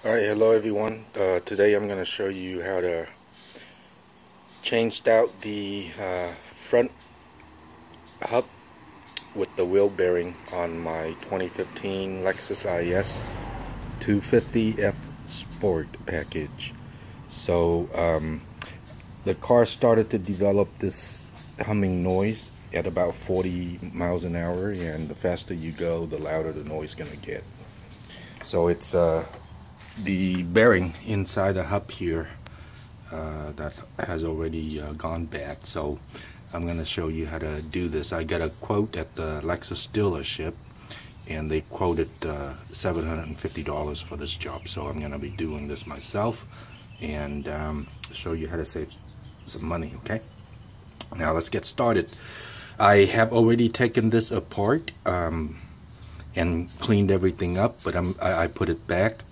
Alright, hello everyone. Today I'm going to show you how to change out the front hub with the wheel bearing on my 2015 Lexus IS250 F-Sport package. So the car started to develop this humming noise at about 40 miles an hour, and the faster you go, the louder the noise is going to get. So it's the bearing inside the hub here that has already gone bad. So I'm going to show you how to do this. I got a quote at the Lexus dealership, and they quoted $750 for this job. So I'm going to be doing this myself and show you how to save some money. Okay, now let's get started. I have already taken this apart and cleaned everything up, but I put it back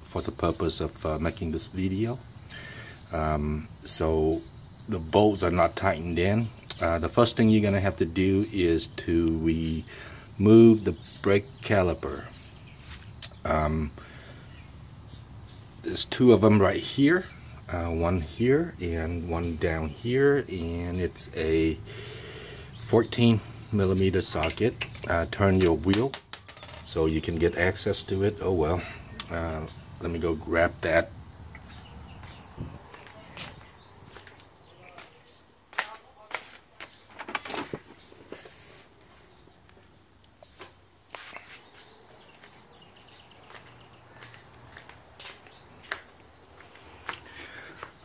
for the purpose of making this video. So the bolts are not tightened in. The first thing you're gonna have to do is to remove the brake caliper. There's two of them right here, one here and one down here, and it's a 14mm socket. Turn your wheel so you can get access to it. Oh well, let me go grab that.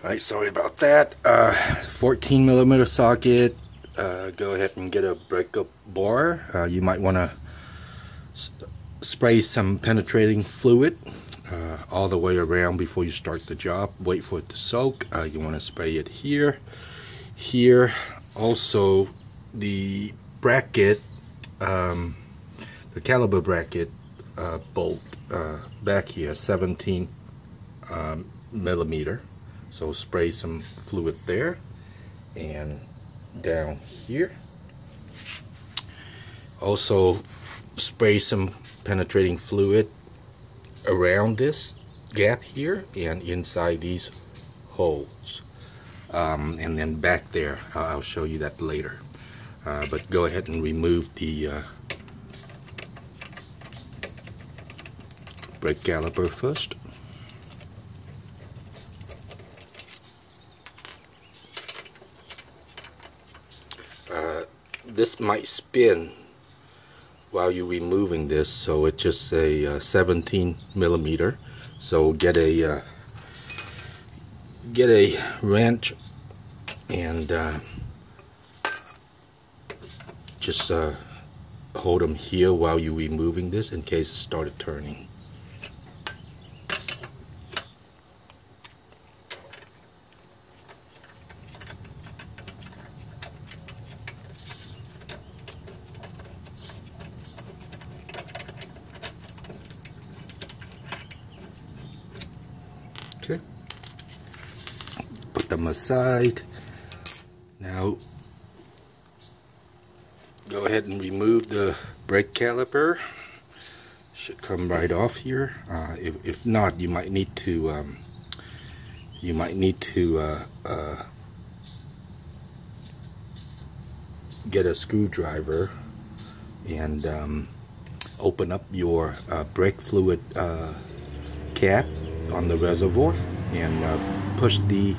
Alright, sorry about that. 14mm socket. Go ahead and get a breakup bar. You might want to spray some penetrating fluid all the way around before you start the job. Wait for it to soak. You want to spray it here. Also, the bracket, the caliber bracket bolt back here, 17mm. So spray some fluid there, and down here. Also spray some penetrating fluid around this gap here and inside these holes, and then back there. I'll show you that later, but go ahead and remove the brake caliper first. This might spin while you're removing this, so it's just a 17mm. So get a wrench and just hold them here while you're removing this in case it started turning. Okay, put them aside. Now go ahead and remove the brake caliper. Should come right off here. If not, you might need to get a screwdriver and open up your brake fluid cap on the reservoir and push the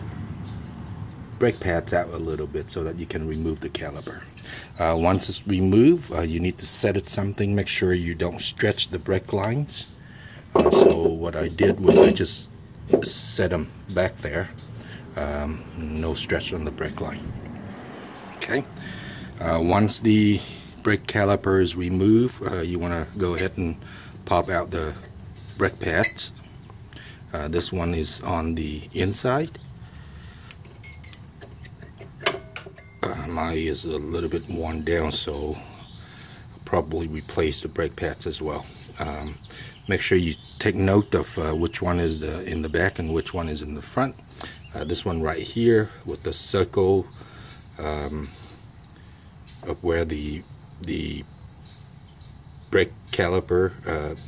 brake pads out a little bit so that you can remove the caliper. Once it's removed, you need to set it something. Make sure you don't stretch the brake lines. So what I did was I just set them back there. No stretch on the brake line. Okay. Once the brake caliper is removed, you want to go ahead and pop out the brake pads. This one is on the inside. Mine is a little bit worn down, so I'll probably replace the brake pads as well. Make sure you take note of which one is in the back and which one is in the front. This one right here with the circle of where the brake caliper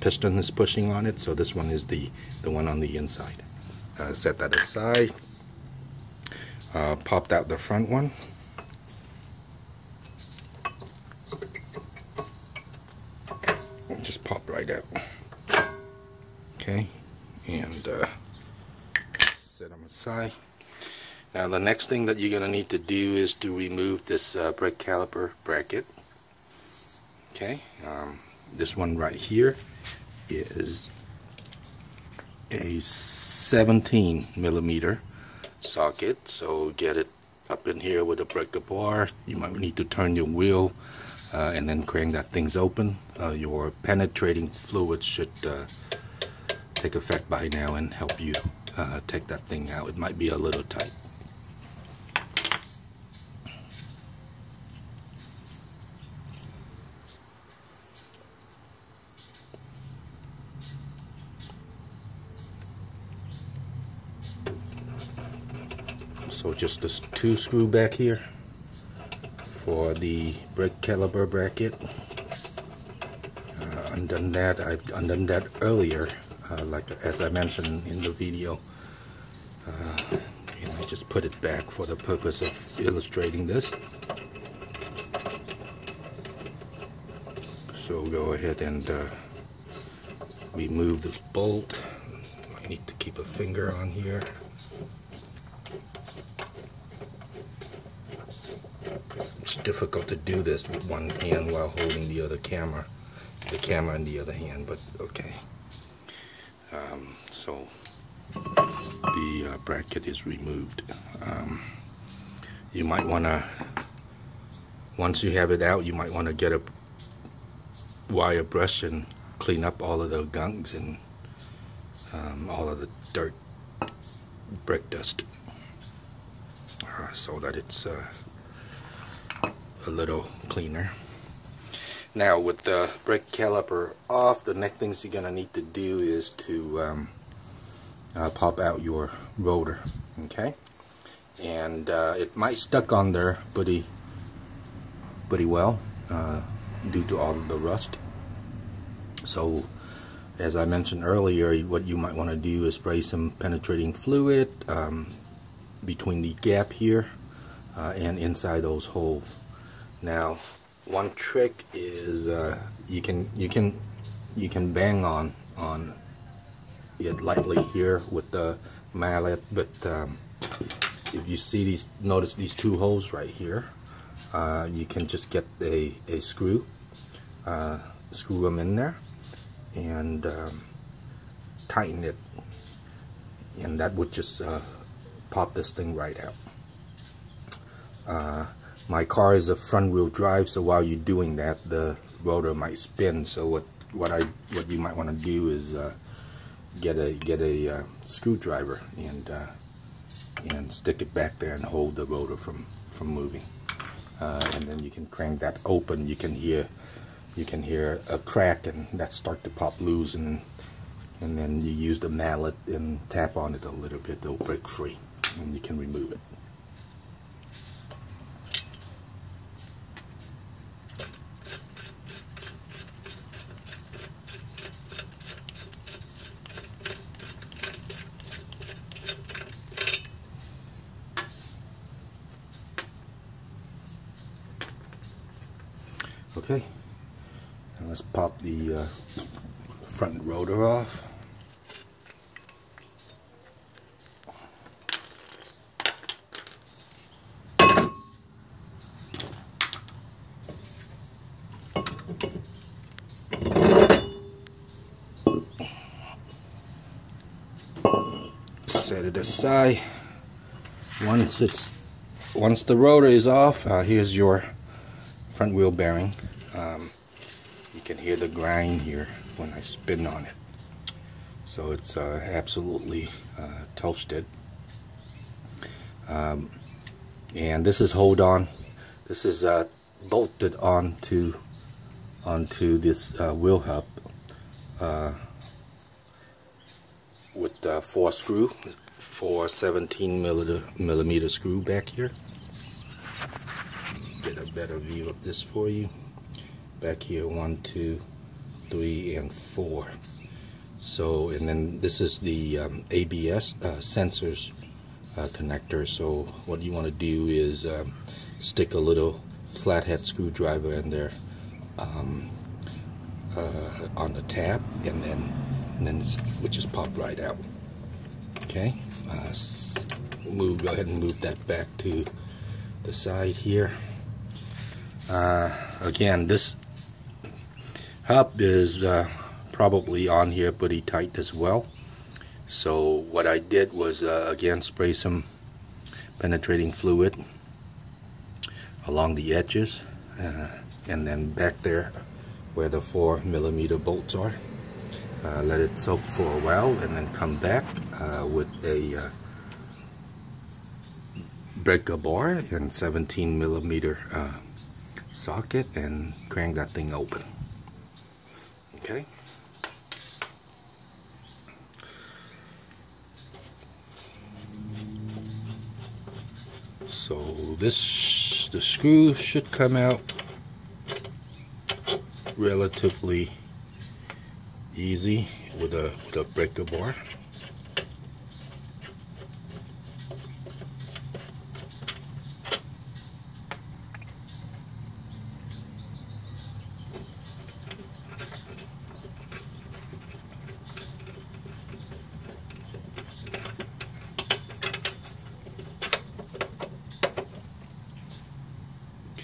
piston is pushing on it, so this one is the one on the inside. Set that aside. Popped out the front one. Just pop right out. Okay, and set them aside. Now the next thing that you're going to need to do is to remove this brake caliper bracket. Okay, this one right here is a 17 millimeter socket, so get it up in here with a breaker bar. You might need to turn your wheel and then crank that thing's open. Your penetrating fluid should take effect by now and help you take that thing out. It might be a little tight. So just this 2 screw back here for the brake caliper bracket. I've undone that earlier, like as I mentioned in the video, and I just put it back for the purpose of illustrating this. So go ahead and remove this bolt. I need to keep a finger on here. It's difficult to do this with one hand while holding the camera in the other hand, but okay. So the bracket is removed. You might want to, once you have it out, you might want to get a wire brush and clean up all of the gunks and all of the dirt, brake dust, so that it's a little cleaner. Now with the brake caliper off, the next things you're gonna need to do is to pop out your rotor. Okay, and it might stuck on there pretty well due to all of the rust. So as I mentioned earlier, what you might want to do is spray some penetrating fluid between the gap here and inside those holes. Now, one trick is you can bang on it lightly here with the mallet, but if you see notice these 2 holes right here, you can just get a screw, screw them in there, and tighten it, and that would just pop this thing right out. My car is a front wheel drive, so while you're doing that, the rotor might spin. So what you might want to do is get a screwdriver and stick it back there and hold the rotor from moving. And then you can crank that open. You can hear a crack, and that start to pop loose, and then you use the mallet and tap on it a little bit. It'll break free, and you can remove it. Okay, now let's pop the front rotor off. Set it aside. Once the rotor is off, here's your front wheel bearing. You can hear the grind here when I spin on it, so it's absolutely toasted. And this is this is bolted onto this wheel hub with 4 17 millimeter screw back here. Get a better view of this for you. Back here, 1, 2, 3, and 4. So, and then this is the ABS sensors connector. So what you want to do is stick a little flathead screwdriver in there on the tab, and then which is popped right out. Okay, go ahead and move that back to the side here. Again, this hub is probably on here pretty tight as well. So what I did was again spray some penetrating fluid along the edges, and then back there where the 4mm bolts are, let it soak for a while, and then come back with a breaker bar and 17mm socket and crank that thing open. Okay. So the screw should come out relatively easy with a breaker bar.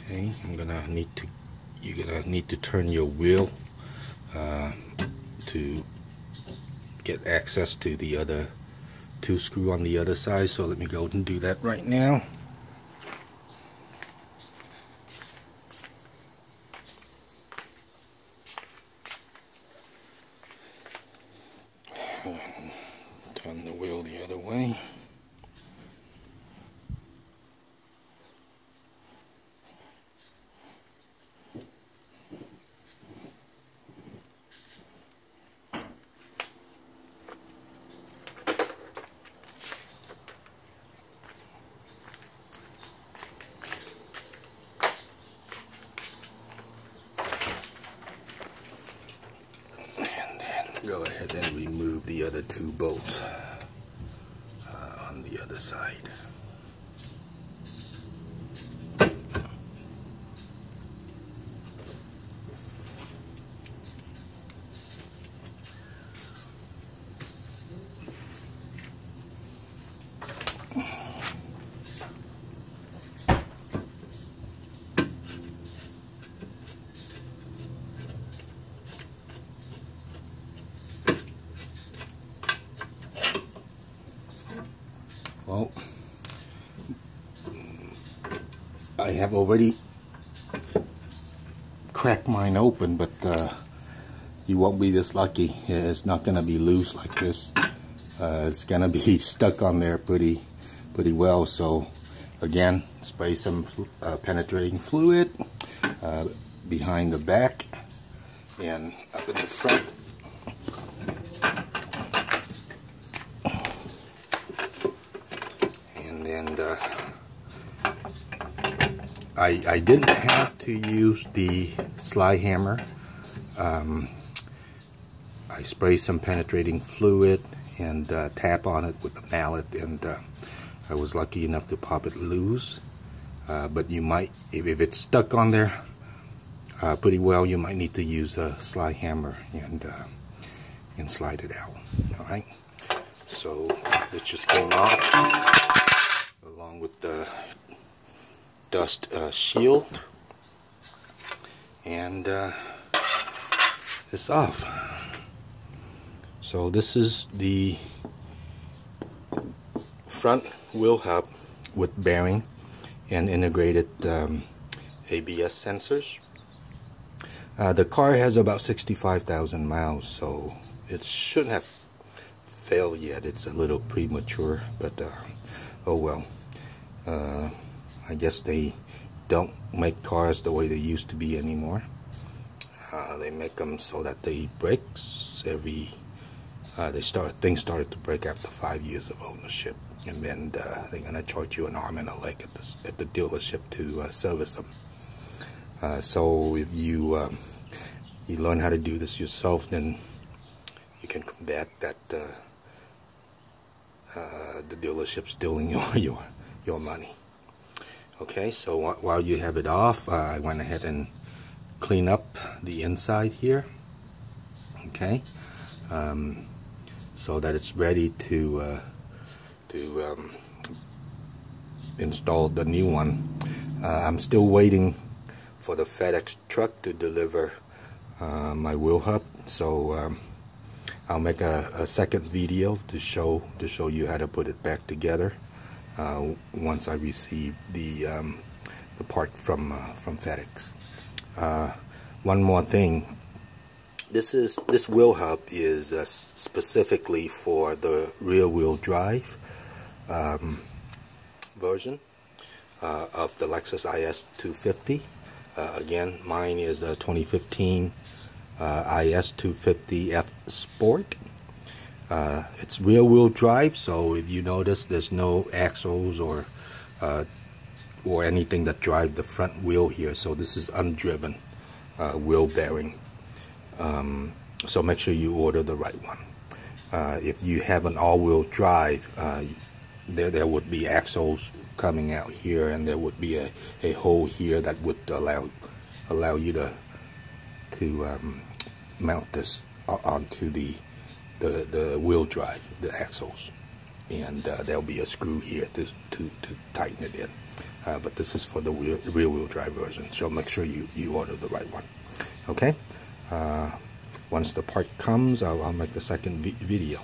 Okay, you're gonna need to turn your wheel to get access to the other 2 screws on the other side. So let me go and do that right now. Turn the wheel the other way. Go ahead and remove the other 2 bolts on the other side. Well, I have already cracked mine open, but you won't be this lucky. It's not going to be loose like this. It's going to be stuck on there pretty well. So again, spray some penetrating fluid behind the back and up in the front. I didn't have to use the slide hammer. I spray some penetrating fluid and tap on it with a mallet, and I was lucky enough to pop it loose. But you might, if it's stuck on there pretty well, you might need to use a slide hammer and slide it out. All right. So this just came off along with the dust shield, and it's off. So this is the front wheel hub with bearing and integrated ABS sensors. The car has about 65,000 miles, so it shouldn't have failed yet. It's a little premature, but oh well. I guess they don't make cars the way they used to be anymore. They make them so that they breaks every. Things started to break after 5 years of ownership, and then they're gonna charge you an arm and a leg at the dealership to service them. So if you you learn how to do this yourself, then you can combat that the dealership stealing your money. Okay, so while you have it off, I went ahead and clean up the inside here. Okay, so that it's ready to install the new one. I'm still waiting for the FedEx truck to deliver my wheel hub, so I'll make a second video to show you how to put it back together once I receive the part from FedEx. One more thing. This wheel hub is specifically for the rear-wheel drive version of the Lexus IS250. Again, mine is a 2015 IS250 F-Sport. It's rear-wheel drive, so if you notice, there's no axles or anything that drive the front wheel here. So this is undriven wheel bearing. So make sure you order the right one. If you have an all-wheel drive, there would be axles coming out here, and there would be a hole here that would allow you to mount this onto the wheel drive, the axles, and there'll be a screw here to tighten it in. But this is for the rear-wheel drive version, so make sure you order the right one. Okay. Once the part comes, I'll make the second video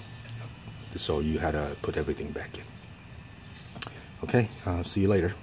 to show you how to put everything back in. Okay, see you later.